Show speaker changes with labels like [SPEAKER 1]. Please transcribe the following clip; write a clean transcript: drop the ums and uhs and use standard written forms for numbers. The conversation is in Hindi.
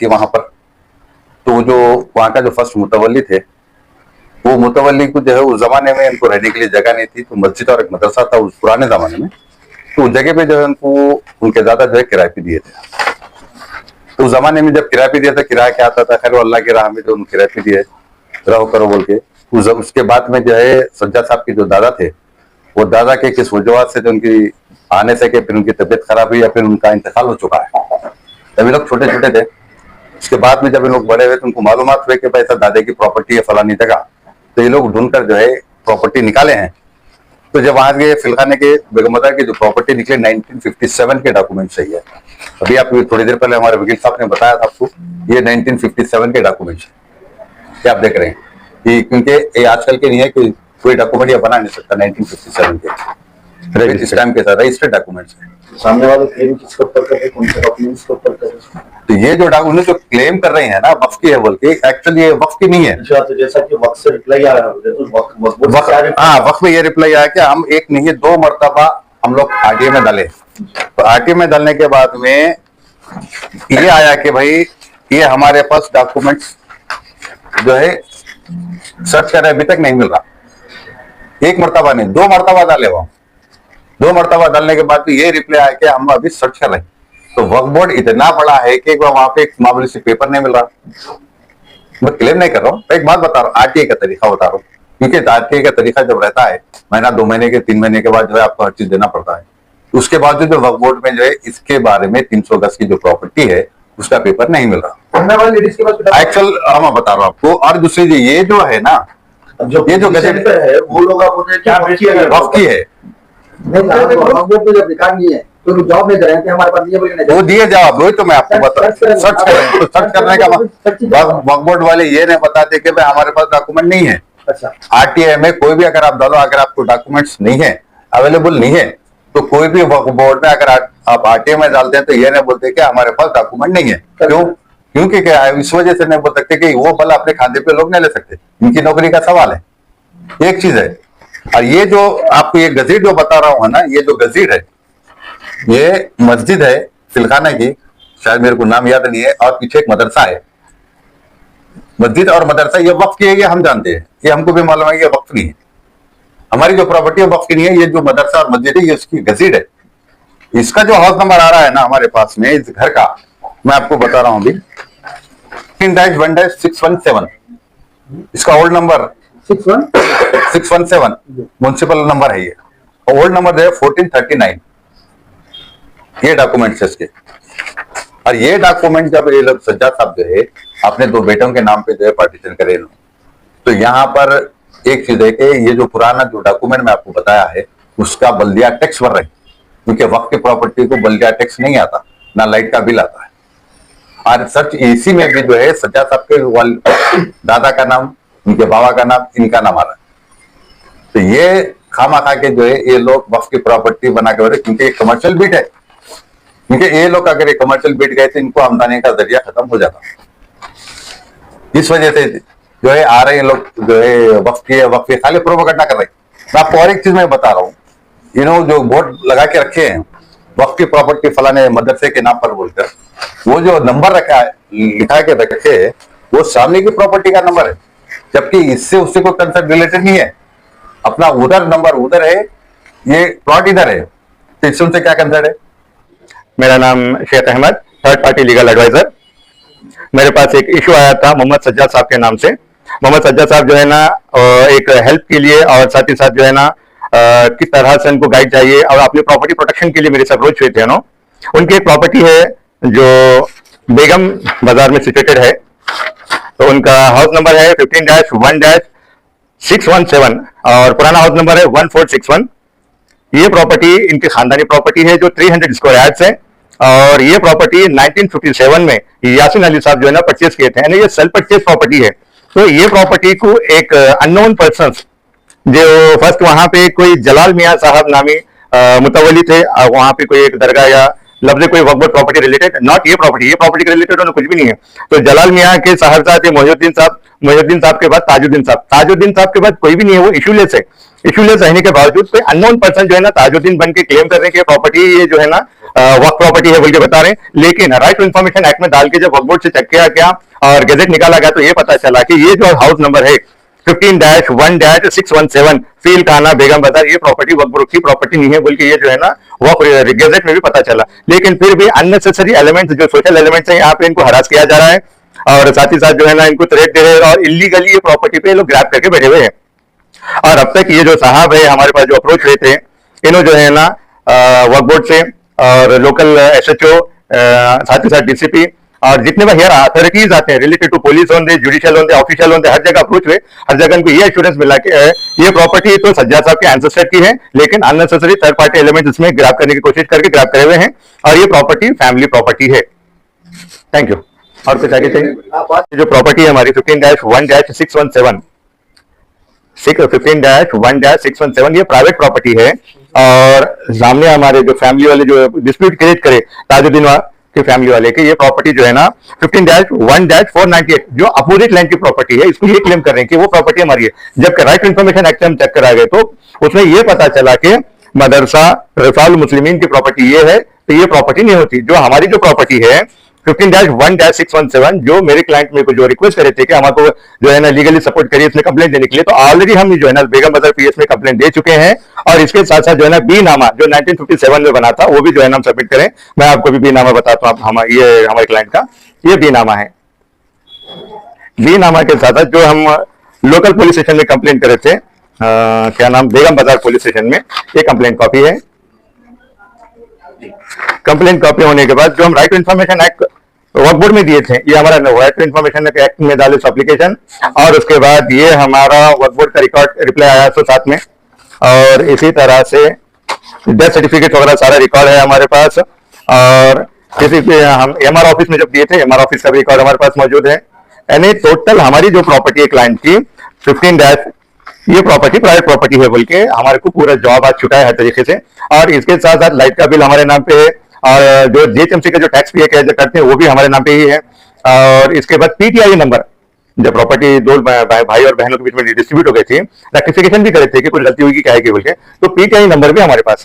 [SPEAKER 1] थी वहां पर। तो जो वहां का जो फर्स्ट मुतवल्ली थे, वो मुतवल्ली को जो है उस जमाने में इनको रहने के लिए जगह नहीं थी, तो मस्जिद और एक मदरसा था उस पुराने जमाने में, तो उस जगह पे जो है उनको उनके दादा जो है किराए पे दिए थे। तो उस जमाने में जब किराए पे दिया था, किराया क्या आता था, खैर अल्लाह की राह में जो उनको किराए पे दिए रहो करो बोल के। उसके बाद में जो है सज्जाद साहब के जो दादा थे, वो दादा के किस वजूहत से जो उनकी आने से कि फिर उनकी तबीयत खराब हुई या फिर उनका इंतकाल हो चुका है। तब ये लोग छोटे छोटे थे। उसके बाद में जब ये लोग बड़े हुए तो उनको मालूमात हुए कि भाई ऐसा दादे की प्रॉपर्टी है फलानी जगह, तो ये लोग ढूंढकर जो है प्रॉपर्टी निकाले हैं। तो जब वहां के फिलखाने के बेगमदा की जो प्रॉपर्टी निकले 1957 के डॉक्यूमेंट सही है। अभी आप थोड़ी देर पहले हमारे वकील साहब ने बताया था आपको, ये 1957 के डॉक्यूमेंट्स क्या आप देख रहे हैं कि, क्योंकि ये आजकल के नहीं है कि कोई डॉक्यूमेंट ये बना नहीं सकता 1957 के इस टाइम के साथ रजिस्टर्ड डॉक्यूमेंट्स है।
[SPEAKER 2] सामने वाले क्लेम किसके ऊपर कर रहे हैं, कौन से डॉक्यूमेंट्स के ऊपर कर रहे हैं?
[SPEAKER 1] तो ये जो डॉक्यूमेंट जो क्लेम कर रहे हैं ना वक्फ की है बोल के, एक्चुअली ये वक्फ की नहीं है।
[SPEAKER 2] अच्छा, तो जैसा कि वक्फ से रिप्लाई आ रहा है तो
[SPEAKER 1] वक्फ में ये रिप्लाई आया कि हम एक नहीं 2 मरतबा हम लोग आरटीए में डाले। तो आरटीए में डालने के बाद में ये आया कि भाई ये हमारे पास डॉक्यूमेंट्स जो है सर्च कर रहे अभी तक नहीं मिल रहा। 1 मरतबा नहीं 2 मरतबा डाले वहां। 2 मरतबा डालने के बाद ये रिप्लाई आया कि हम अभी सर्च कर रहे हैं। तो वक्फ बोर्ड इतना बड़ा है कि वहां पे एक मामूली से पेपर नहीं मिल रहा। मैं क्लेम नहीं कर रहा हूँ, एक बात बता रहा हूँ, आरटीए का तरीका बता रहा हूँ। क्योंकि आरटीए का तरीका जब रहता है महीना 2 महीने के 3 महीने के बाद जो है आपको हर चीज देना पड़ता है। उसके बाद जो वक्फ बोर्ड में जो है इसके बारे में 300 गज की जो प्रॉपर्टी है उसका पेपर नहीं मिल रहा। एक्चुअल मैं बता रहा हूँ आपको। और दूसरी ये जो है ना, ये जो गजट
[SPEAKER 2] है वो लोग
[SPEAKER 1] वक्फ की है,
[SPEAKER 2] तो जॉब में रहे हैं हमारे पास
[SPEAKER 1] वो दिए जवाब वही तो मैं आपको बता सर्च करें। तो सर्च करने का वक्फ बोर्ड वाले ये नहीं बताते कि भाई हमारे पास डॉक्यूमेंट नहीं है।
[SPEAKER 2] अच्छा,
[SPEAKER 1] आरटीआई में कोई भी अगर आप डालो, अगर आपको डॉक्यूमेंट्स नहीं है, अवेलेबल नहीं है, तो कोई भी वक्फ बोर्ड में अगर आप आरटीआई में डालते हैं तो ये नहीं बोलते कि हमारे पास डॉक्यूमेंट नहीं है। क्यों? क्योंकि क्या है, इस वजह से नहीं बोल सकते कि वो बल अपने खाते पे लोग नहीं ले सकते, इनकी नौकरी का सवाल है। एक चीज है। और ये जो आपको ये गजीट जो बता रहा हूं ना, ये जो गजीट है ये मस्जिद है फिलखाना की, शायद मेरे को नाम याद नहीं है, और पीछे एक मदरसा है। मस्जिद और मदरसा ये वक्फ की है, ये हम जानते हैं, ये हमको भी मालूम है ये वक्फ नहीं है। हमारी जो प्रॉपर्टी है वक्फ की नहीं है। ये जो मदरसा और मस्जिद है ये उसकी गजीट है। इसका जो हाउस नंबर आ रहा है ना हमारे पास में इस घर का, मैं आपको बता रहा हूं अभी 3-1-617 इसका ओल्ड नंबर 617 म्युनिसिपल नंबर है ये। ओल्ड नंबर है 1439। ये डॉक्यूमेंट्स है इसके। और ये डॉक्यूमेंट जब ये लोग सज्जाद साहब जो है अपने 2 बेटों के नाम पे जो है पार्टीशन करे, तो यहाँ पर एक चीज है कि ये जो पुराना जो डॉक्यूमेंट मैं आपको बताया है उसका बल्दिया टैक्स भर रहे हैं, क्योंकि वक्त की प्रॉपर्टी को बल्दिया टैक्स नहीं आता, ना लाइट का बिल आता है। और सच इसी में भी जो है सज्जाद साहब के दादा का नाम, उनके बाबा का नाम, इनका नाम आ रहा है। तो ये खामा खा के जो है ये लोग वक्त की प्रॉपर्टी बना के, क्योंकि एक कमर्शियल बिट है, क्योंकि ये लोग अगर एक कमर्शियल बिट गए तो इनको आमदनी का जरिया खत्म हो जाता। इस वजह से जो है आ रहे लोग जो है वक्फ की खाली प्रोपेगेंडा कर रहे हैं। मैं आपको और एक चीज मैं बता रहा हूँ, जो बोर्ड लगा के रखे हैं वक्फ की प्रॉपर्टी फलाने मदरसे के नाम पर बोलकर, वो जो नंबर रखा है लिखा के रखे है वो सामने की प्रॉपर्टी का नंबर है, जबकि इससे उससे कोई कंसर्न रिलेटेड नहीं है। अपना उधर नंबर उधर है, ये प्लॉट इधर है, तो इससे उनसे क्या कंसर्न है?
[SPEAKER 3] मेरा नाम Sheikh Ahmad, third party legal advisor. मेरे पास एक इशू आया था मोहम्मद सज्जाद साहब के नाम से। मोहम्मद सज्जाद साहब जो है ना एक हेल्प के लिए और साथ ही साथ जो है ना किस तरह से उनको गाइड चाहिए और अपनी प्रॉपर्टी प्रोटेक्शन के लिए मेरे से अप्रोच हुए थे। उनकी एक प्रॉपर्टी है जो बेगम बाजार में सिचुएटेड है। तो उनका हाउस नंबर है 15-1-617 और पुराना हाउस नंबर है 1461। ये प्रॉपर्टी इनकी खानदानी प्रॉपर्टी है जो 300 स्क्वायर यार्ड्स है। और ये प्रॉपर्टी 1957 में यासिन अली साहब जो है ना परचेज किए थे, यानी ये सेल्फ परचेज प्रॉपर्टी है। तो ये प्रॉपर्टी को एक अननोन पर्सन जो फर्स्ट वहां पे कोई जलाल मियां साहब नामी मुतवली थे, वहां पे कोई एक दरगाह या लफ्ज कोई वक्फ प्रॉपर्टी रिलेटेड, नॉट ये प्रॉपर्टी के रिलेटेड कुछ भी नहीं है। तो जलाल मियां के साहबजादे मोहिउद्दीन साहब के बाद ताजुद्दीन साहब के बाद कोई भी नहीं है, वो इशूलेस है। इशूलेस रहने के बावजूद कोई अननोन पर्सन जो है ना ताजुद्दीन बन के क्लेम कर रहे हैं कि प्रॉपर्टी ये जो है ना वक्फ प्रॉपर्टी है बोल के बता रहे हैं, लेकिन राइट टू इन्फॉर्मेशन एक्ट में डाल के जब वक्फ बोर्ड से चेक किया गया और गैजेट निकाला गया तो ये पता चला कि ये जो हाउस नंबर है 15-1-617 फील खाना बेगम बाजार, ये प्रॉपर्टी वक्फ बोर्ड की प्रॉपर्टी नहीं है बोल के ये जो है ना वक्फ गैजेट में भी पता चला। लेकिन फिर भी अननेसेसरी एलिमेंट्स, जो सोशल एलिमेंट्स है, यहाँ पे इनको हरास किया जा रहा है और साथ ही साथ जो है ना इनको थ्रेट दे रहे हैं और इलीगली ये प्रॉपर्टी पे लोग ग्रैब करके बैठे हुए हैं। और अब तक ये जो साहब है हमारे पास जो अप्रोच हुए थे, इन्होंने जो है ना वक्फ बोर्ड से और लोकल एसएचओ, साथ ही साथ डीसीपी और जितने भी हेयर अथॉरिटीज आते हैं रिलेटेड टू पुलिस होंगे, जुडिशियल होंगे, ऑफिशियल होंगे, हर जगह अप्रोच हुए, हर जगह इनको ये एश्योरेंस मिला कि ये प्रॉपर्टी तो सज्जाद साहब के एंसेस्टर की है, लेकिन अननेसेसरी थर्ड पार्टी एलिमेंट इसमें ग्रैब करने की कोशिश करके ग्रैब करे हुए हैं और ये प्रॉपर्टी फैमिली प्रॉपर्टी है। Thank you. और कुछ आगे चाहिए? जो प्रॉपर्टी है हमारी 15-1-617 15-1-617 ये प्राइवेट प्रॉपर्टी है और सामने हमारे जो फैमिली वाले जो डिस्प्यूट क्रिएट करे ताजुद्दीन के फैमिली वाले के, ये प्रॉपर्टी जो है ना 15-1-498 जो अपोजिट लैंड की प्रॉपर्टी है, इसको ये क्लेम कर रहे हैं कि वो प्रॉपर्टी हमारी है। जबकि राइट इन्फॉर्मेशन एक्ट हम चेक करा गए तो उसमें ये पता चला कि मदरसा रिफाल मुस्लिमीन की प्रॉपर्टी ये है, तो ये प्रॉपर्टी नहीं होती। जो हमारी जो प्रॉपर्टी है 15-1-617 जो मेरे क्लाइंट मेरे को जो रिक्वेस्ट करे थे कि हमारे जो है ना लीगली सपोर्ट करिए इसमें कंप्लेंट देने के लिए, तो ऑलरेडी हम जो है ना बेगम बाजार पीएस में कंप्लेंट दे चुके हैं और इसके साथ साथ जो है ना बी नामा जो 1957 में बना था वो भी जो है ना हम सबमिट करें। मैं आपको भी बी नामा बताता हूँ, ये हमारे क्लाइंट का ये बी नामा है। बी नामा के साथ साथ जो हम लोकल पुलिस स्टेशन में कंप्लेंट करे थे, क्या नाम, बेगम बाजार पुलिस स्टेशन में, ये कंप्लेंट कॉपी है। कंप्लेंट कॉपी होने के बाद जो हम right to information act Waqf board में दिए थे, ये हमारा राइट टू इन्फॉर्मेशन एक्ट में डाले एप्लीकेशन और उसके बाद ये हमारा वक्फ बोर्ड का रिकॉर्ड रिप्लाई आया 107 में और इसी तरह से डेथ सर्टिफिकेट वगैरह सारा रिकॉर्ड है हमारे पास। और किसी पे हम एमआर ऑफिस में जब दिए थे, एमआर ऑफिस का भी रिकॉर्ड हमारे पास मौजूद है। यानी टोटल हमारी जो प्रॉपर्टी है क्लाइंट की 15 ये प्रॉपर्टी प्राइवेट प्रॉपर्टी है बोल के हमारे को पूरा जॉब आज चुका है हर तरीके से। और इसके साथ साथ लाइट का बिल हमारे नाम पे है और जो जीएचएमसी का जो टैक्स पे करते हैं वो भी हमारे नाम पे ही है। और इसके बाद पीटीआई नंबर, जब प्रॉपर्टी दो भाई और बहनों के बीच में डिस्ट्रीब्यूट हो गई थी, रेक्टिफिकेशन भी करे थे कि कुछ गलती हुई कि क्या है कि बोल के, तो पीटीआई नंबर भी हमारे पास है।